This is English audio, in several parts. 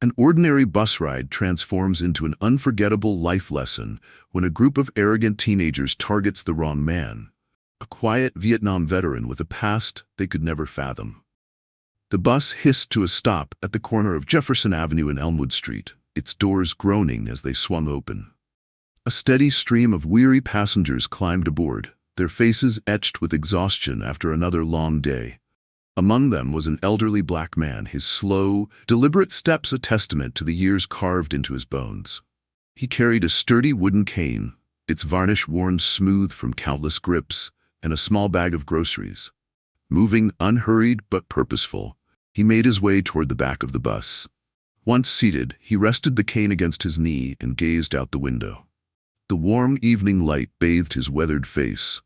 An ordinary bus ride transforms into an unforgettable life lesson when a group of arrogant teenagers targets the wrong man, a quiet Vietnam veteran with a past they could never fathom. The bus hissed to a stop at the corner of Jefferson Avenue and Elmwood Street, its doors groaning as they swung open. A steady stream of weary passengers climbed aboard, their faces etched with exhaustion after another long day. Among them was an elderly black man, his slow, deliberate steps a testament to the years carved into his bones. He carried a sturdy wooden cane, its varnish worn smooth from countless grips, and a small bag of groceries. Moving unhurried but purposeful, he made his way toward the back of the bus. Once seated, he rested the cane against his knee and gazed out the window. The warm evening light bathed his weathered face,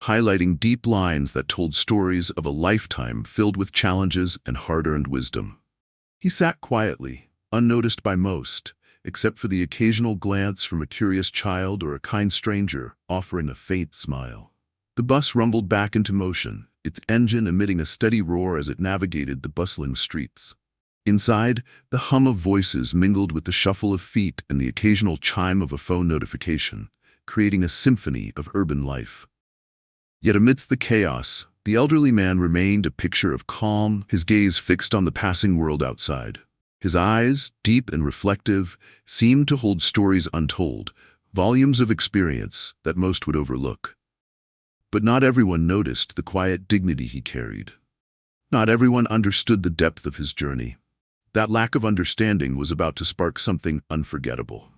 highlighting deep lines that told stories of a lifetime filled with challenges and hard-earned wisdom. He sat quietly, unnoticed by most, except for the occasional glance from a curious child or a kind stranger offering a faint smile. The bus rumbled back into motion, its engine emitting a steady roar as it navigated the bustling streets. Inside, the hum of voices mingled with the shuffle of feet and the occasional chime of a phone notification, creating a symphony of urban life. Yet amidst the chaos, the elderly man remained a picture of calm, his gaze fixed on the passing world outside. His eyes, deep and reflective, seemed to hold stories untold, volumes of experience that most would overlook. But not everyone noticed the quiet dignity he carried. Not everyone understood the depth of his journey. That lack of understanding was about to spark something unforgettable.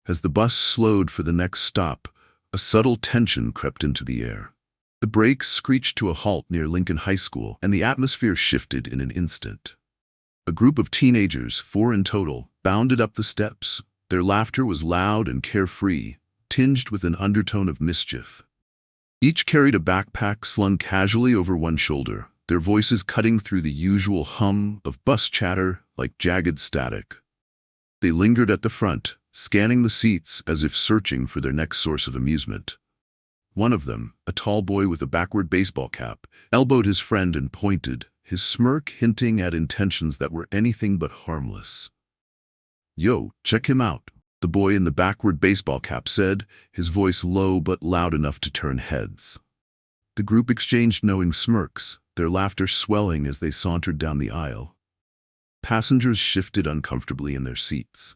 As the bus slowed for the next stop, a subtle tension crept into the air. The brakes screeched to a halt near Lincoln High School, and the atmosphere shifted in an instant. A group of teenagers, 4 in total, bounded up the steps. Their laughter was loud and carefree, tinged with an undertone of mischief. Each carried a backpack slung casually over one shoulder, their voices cutting through the usual hum of bus chatter like jagged static. They lingered at the front, scanning the seats as if searching for their next source of amusement. One of them, a tall boy with a backward baseball cap, elbowed his friend and pointed, his smirk hinting at intentions that were anything but harmless. "Yo, check him out," the boy in the backward baseball cap said, his voice low but loud enough to turn heads. The group exchanged knowing smirks, their laughter swelling as they sauntered down the aisle. Passengers shifted uncomfortably in their seats.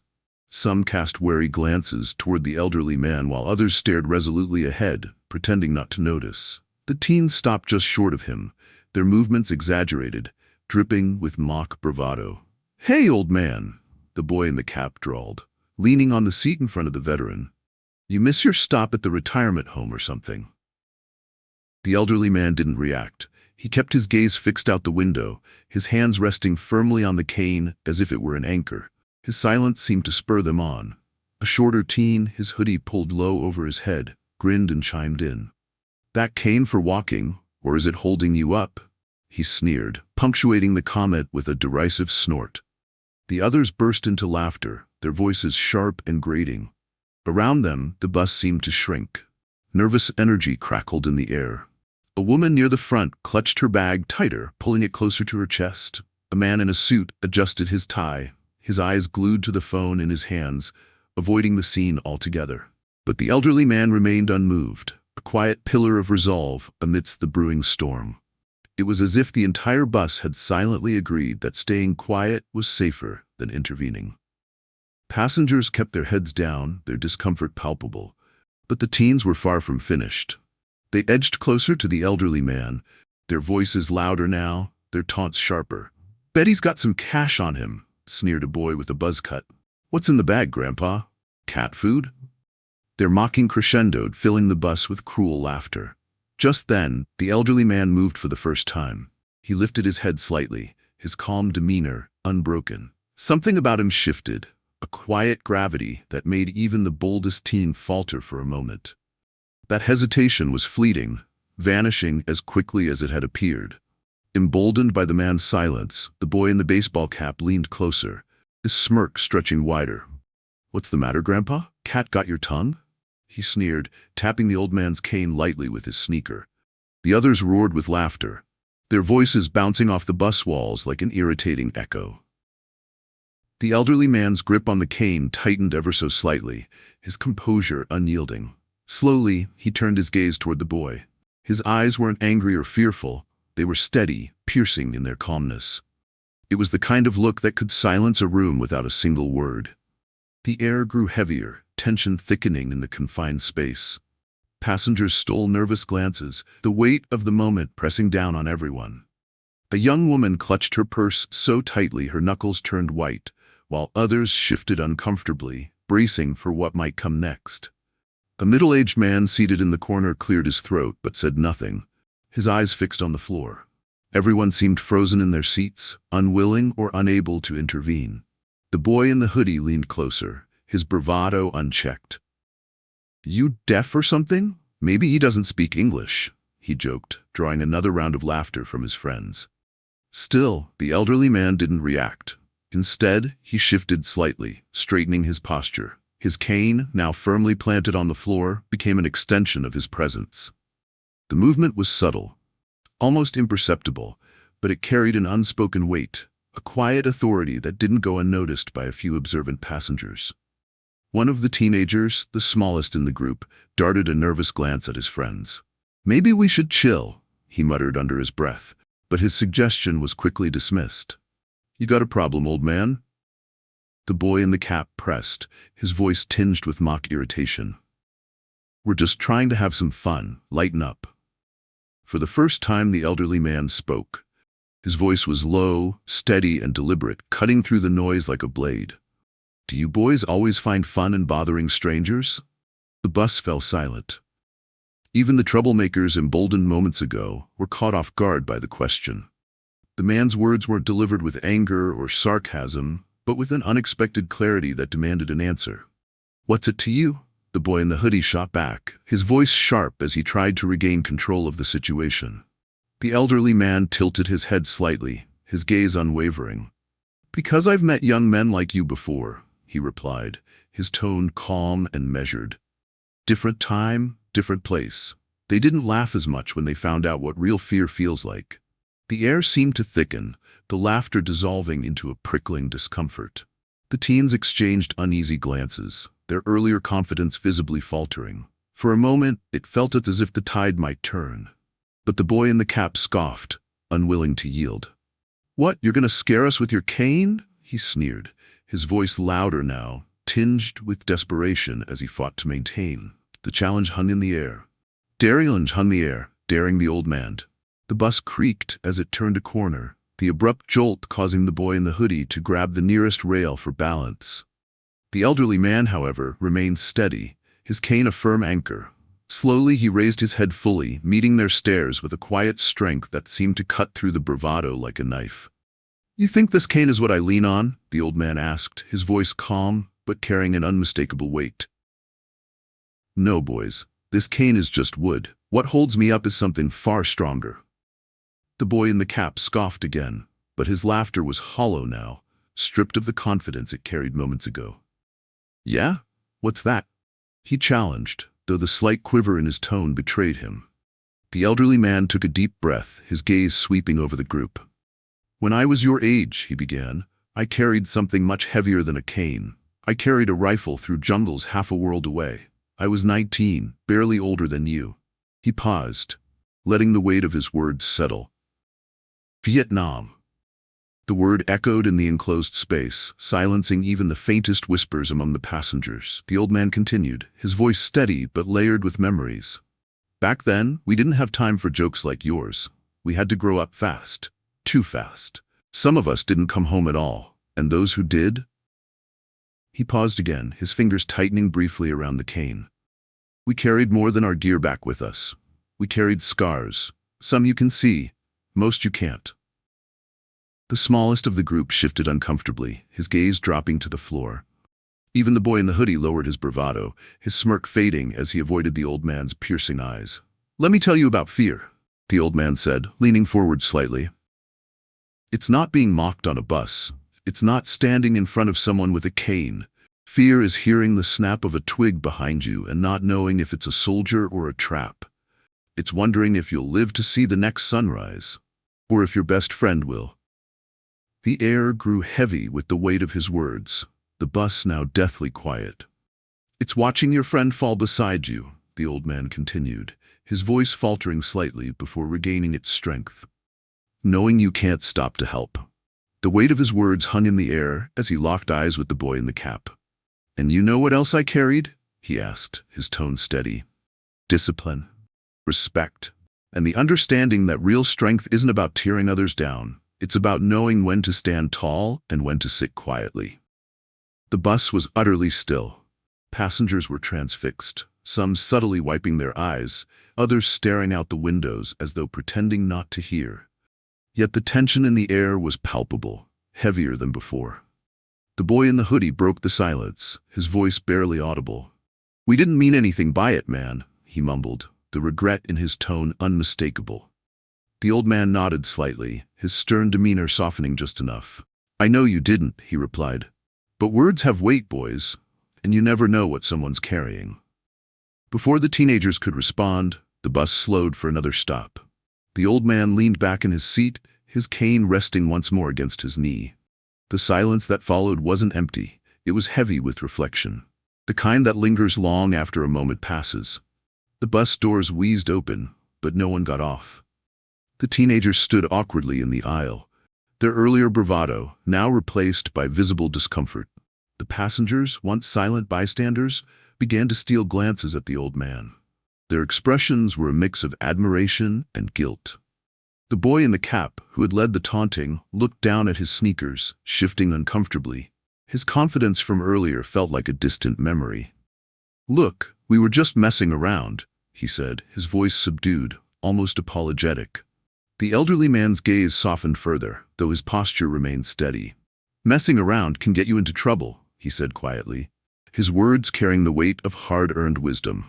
Some cast wary glances toward the elderly man while others stared resolutely ahead, pretending not to notice. The teens stopped just short of him, their movements exaggerated, dripping with mock bravado. "Hey, old man," the boy in the cap drawled, leaning on the seat in front of the veteran. "You miss your stop at the retirement home or something?" The elderly man didn't react. He kept his gaze fixed out the window, his hands resting firmly on the cane as if it were an anchor. His silence seemed to spur them on. A shorter teen, his hoodie pulled low over his head, grinned and chimed in. "That cane for walking, or is it holding you up?" he sneered, punctuating the comment with a derisive snort. The others burst into laughter, their voices sharp and grating. Around them, the bus seemed to shrink. Nervous energy crackled in the air. A woman near the front clutched her bag tighter, pulling it closer to her chest. A man in a suit adjusted his tie, his eyes glued to the phone in his hands, avoiding the scene altogether. But the elderly man remained unmoved, a quiet pillar of resolve amidst the brewing storm. It was as if the entire bus had silently agreed that staying quiet was safer than intervening. Passengers kept their heads down, their discomfort palpable, but the teens were far from finished. They edged closer to the elderly man, their voices louder now, their taunts sharper. "Bet he's got some cash on him," sneered a boy with a buzz cut. "What's in the bag, Grandpa? Cat food?" Their mocking crescendoed, filling the bus with cruel laughter. Just then, the elderly man moved for the first time. He lifted his head slightly, his calm demeanor unbroken. Something about him shifted, a quiet gravity that made even the boldest teen falter for a moment. That hesitation was fleeting, vanishing as quickly as it had appeared. Emboldened by the man's silence, the boy in the baseball cap leaned closer, his smirk stretching wider. "What's the matter, Grandpa? Cat got your tongue?" he sneered, tapping the old man's cane lightly with his sneaker. The others roared with laughter, their voices bouncing off the bus walls like an irritating echo. The elderly man's grip on the cane tightened ever so slightly, his composure unyielding. Slowly, he turned his gaze toward the boy. His eyes weren't angry or fearful. They were steady, piercing in their calmness. It was the kind of look that could silence a room without a single word. The air grew heavier, tension thickening in the confined space. Passengers stole nervous glances, the weight of the moment pressing down on everyone. A young woman clutched her purse so tightly her knuckles turned white, while others shifted uncomfortably, bracing for what might come next. A middle-aged man seated in the corner cleared his throat but said nothing, his eyes fixed on the floor. Everyone seemed frozen in their seats, unwilling or unable to intervene. The boy in the hoodie leaned closer, his bravado unchecked. "You deaf or something? Maybe he doesn't speak English," he joked, drawing another round of laughter from his friends. Still, the elderly man didn't react. Instead, he shifted slightly, straightening his posture. His cane, now firmly planted on the floor, became an extension of his presence. The movement was subtle, almost imperceptible, but it carried an unspoken weight, a quiet authority that didn't go unnoticed by a few observant passengers. One of the teenagers, the smallest in the group, darted a nervous glance at his friends. "Maybe we should chill," he muttered under his breath, but his suggestion was quickly dismissed. "You got a problem, old man?" The boy in the cap pressed, his voice tinged with mock irritation. "We're just trying to have some fun, lighten up." For the first time the elderly man spoke. His voice was low, steady, and deliberate, cutting through the noise like a blade. "Do you boys always find fun in bothering strangers?" The bus fell silent. Even the troublemakers emboldened moments ago were caught off guard by the question. The man's words weren't delivered with anger or sarcasm, but with an unexpected clarity that demanded an answer. "What's it to you?" The boy in the hoodie shot back, his voice sharp as he tried to regain control of the situation. The elderly man tilted his head slightly, his gaze unwavering. "Because I've met young men like you before," he replied, his tone calm and measured. "Different time, different place. They didn't laugh as much when they found out what real fear feels like." The air seemed to thicken, the laughter dissolving into a prickling discomfort. The teens exchanged uneasy glances, their earlier confidence visibly faltering. For a moment, it felt as if the tide might turn. But the boy in the cap scoffed, unwilling to yield. "What, you're gonna scare us with your cane?" he sneered, his voice louder now, tinged with desperation as he fought to maintain. The challenge hung in the air. Daring the old man. The bus creaked as it turned a corner, the abrupt jolt causing the boy in the hoodie to grab the nearest rail for balance. The elderly man, however, remained steady, his cane a firm anchor. Slowly he raised his head fully, meeting their stares with a quiet strength that seemed to cut through the bravado like a knife. "You think this cane is what I lean on?" the old man asked, his voice calm, but carrying an unmistakable weight. "No, boys. This cane is just wood. What holds me up is something far stronger." The boy in the cap scoffed again, but his laughter was hollow now, stripped of the confidence it carried moments ago. "Yeah? What's that?" he challenged, though the slight quiver in his tone betrayed him. The elderly man took a deep breath, his gaze sweeping over the group. "When I was your age," he began, "I carried something much heavier than a cane. I carried a rifle through jungles half a world away. I was 19, barely older than you." He paused, letting the weight of his words settle. "Vietnam." The word echoed in the enclosed space, silencing even the faintest whispers among the passengers. The old man continued, his voice steady but layered with memories. "Back then, we didn't have time for jokes like yours. We had to grow up fast. Too fast. Some of us didn't come home at all, and those who did—" He paused again, his fingers tightening briefly around the cane. "We carried more than our gear back with us. We carried scars. Some you can see, most you can't." The smallest of the group shifted uncomfortably, his gaze dropping to the floor. Even the boy in the hoodie lowered his bravado, his smirk fading as he avoided the old man's piercing eyes. "Let me tell you about fear," the old man said, leaning forward slightly. "It's not being mocked on a bus. It's not standing in front of someone with a cane. Fear is hearing the snap of a twig behind you and not knowing if it's a soldier or a trap. It's wondering if you'll live to see the next sunrise, or if your best friend will." The air grew heavy with the weight of his words, the bus now deathly quiet. "It's watching your friend fall beside you," the old man continued, his voice faltering slightly before regaining its strength. "Knowing you can't stop to help." The weight of his words hung in the air as he locked eyes with the boy in the cap. "And you know what else I carried?" he asked, his tone steady. "Discipline, respect, and the understanding that real strength isn't about tearing others down. It's about knowing when to stand tall and when to sit quietly." The bus was utterly still. Passengers were transfixed, some subtly wiping their eyes, others staring out the windows as though pretending not to hear. Yet the tension in the air was palpable, heavier than before. The boy in the hoodie broke the silence, his voice barely audible. "We didn't mean anything by it, man," he mumbled, the regret in his tone unmistakable. The old man nodded slightly, his stern demeanor softening just enough. "I know you didn't," he replied. "But words have weight, boys, and you never know what someone's carrying." Before the teenagers could respond, the bus slowed for another stop. The old man leaned back in his seat, his cane resting once more against his knee. The silence that followed wasn't empty, it was heavy with reflection, the kind that lingers long after a moment passes. The bus doors wheezed open, but no one got off. The teenagers stood awkwardly in the aisle, their earlier bravado now replaced by visible discomfort. The passengers, once silent bystanders, began to steal glances at the old man. Their expressions were a mix of admiration and guilt. The boy in the cap, who had led the taunting, looked down at his sneakers, shifting uncomfortably. His confidence from earlier felt like a distant memory. "Look, we were just messing around," he said, his voice subdued, almost apologetic. The elderly man's gaze softened further, though his posture remained steady. "Messing around can get you into trouble," he said quietly, his words carrying the weight of hard-earned wisdom.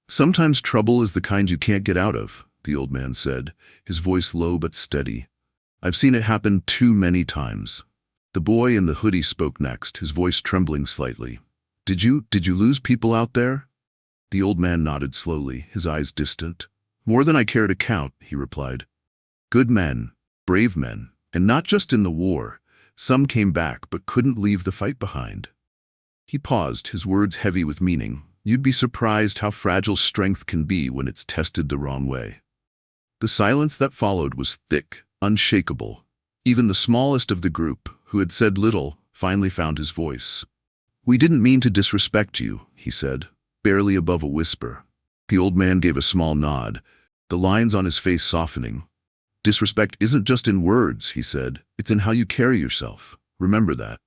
"Sometimes trouble is the kind you can't get out of," the old man said, his voice low but steady. "I've seen it happen too many times." The boy in the hoodie spoke next, his voice trembling slightly. Did you lose people out there?" The old man nodded slowly, his eyes distant. "More than I care to count," he replied. "Good men, brave men, and not just in the war. Some came back but couldn't leave the fight behind." He paused, his words heavy with meaning. "You'd be surprised how fragile strength can be when it's tested the wrong way." The silence that followed was thick, unshakable. Even the smallest of the group, who had said little, finally found his voice. "We didn't mean to disrespect you," he said, barely above a whisper. The old man gave a small nod, the lines on his face softening. "Disrespect isn't just in words," he said. "It's in how you carry yourself. Remember that."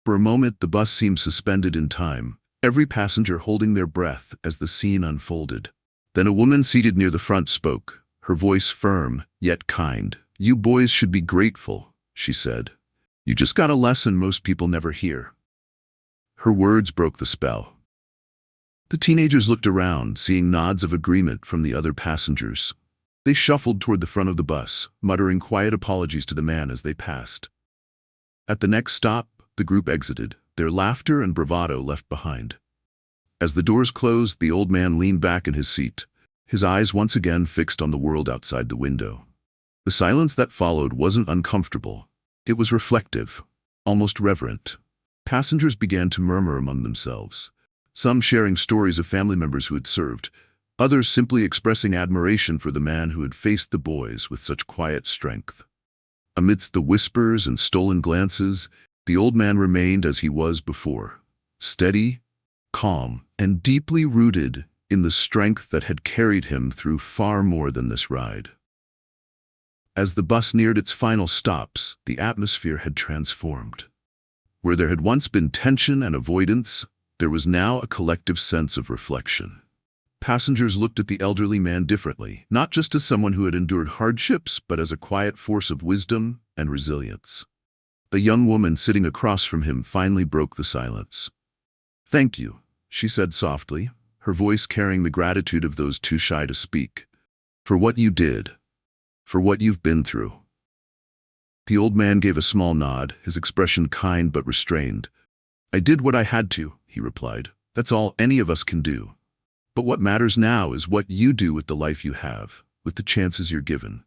For a moment, the bus seemed suspended in time, every passenger holding their breath as the scene unfolded. Then a woman seated near the front spoke, her voice firm, yet kind. "You boys should be grateful," she said. "You just got a lesson most people never hear." Her words broke the spell. The teenagers looked around, seeing nods of agreement from the other passengers. They shuffled toward the front of the bus, muttering quiet apologies to the man as they passed. At the next stop, the group exited, their laughter and bravado left behind. As the doors closed, the old man leaned back in his seat, his eyes once again fixed on the world outside the window. The silence that followed wasn't uncomfortable. It was reflective, almost reverent. Passengers began to murmur among themselves, some sharing stories of family members who had served, others simply expressing admiration for the man who had faced the boys with such quiet strength. Amidst the whispers and stolen glances, the old man remained as he was before, steady, calm, and deeply rooted in the strength that had carried him through far more than this ride. As the bus neared its final stops, the atmosphere had transformed. Where there had once been tension and avoidance, there was now a collective sense of reflection. Passengers looked at the elderly man differently, not just as someone who had endured hardships, but as a quiet force of wisdom and resilience. A young woman sitting across from him finally broke the silence. "Thank you," she said softly, her voice carrying the gratitude of those too shy to speak. "For what you did, for what you've been through." The old man gave a small nod, his expression kind but restrained. "I did what I had to," he replied. "That's all any of us can do. But what matters now is what you do with the life you have, with the chances you're given."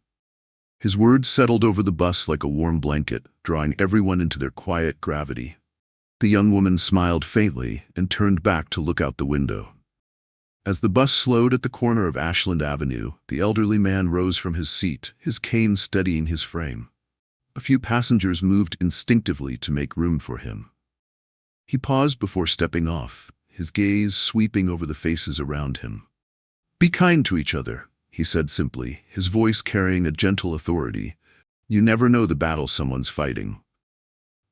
His words settled over the bus like a warm blanket, drawing everyone into their quiet gravity. The young woman smiled faintly and turned back to look out the window. As the bus slowed at the corner of Ashland Avenue, the elderly man rose from his seat, his cane steadying his frame. A few passengers moved instinctively to make room for him. He paused before stepping off, his gaze sweeping over the faces around him. "Be kind to each other," he said simply, his voice carrying a gentle authority. "You never know the battle someone's fighting."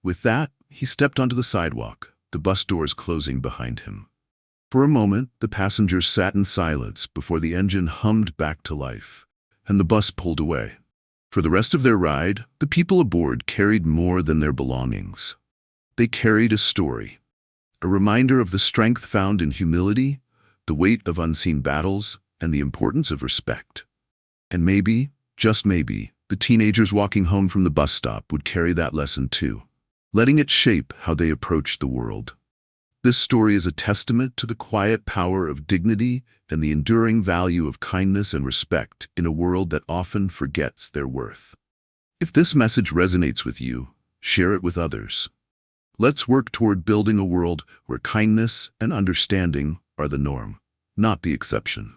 With that, he stepped onto the sidewalk, the bus doors closing behind him. For a moment, the passengers sat in silence before the engine hummed back to life, and the bus pulled away. For the rest of their ride, the people aboard carried more than their belongings. They carried a story, a reminder of the strength found in humility, the weight of unseen battles, and the importance of respect. And maybe, just maybe, the teenagers walking home from the bus stop would carry that lesson too, letting it shape how they approach the world. This story is a testament to the quiet power of dignity and the enduring value of kindness and respect in a world that often forgets their worth. If this message resonates with you, share it with others. Let's work toward building a world where kindness and understanding are the norm, not the exception.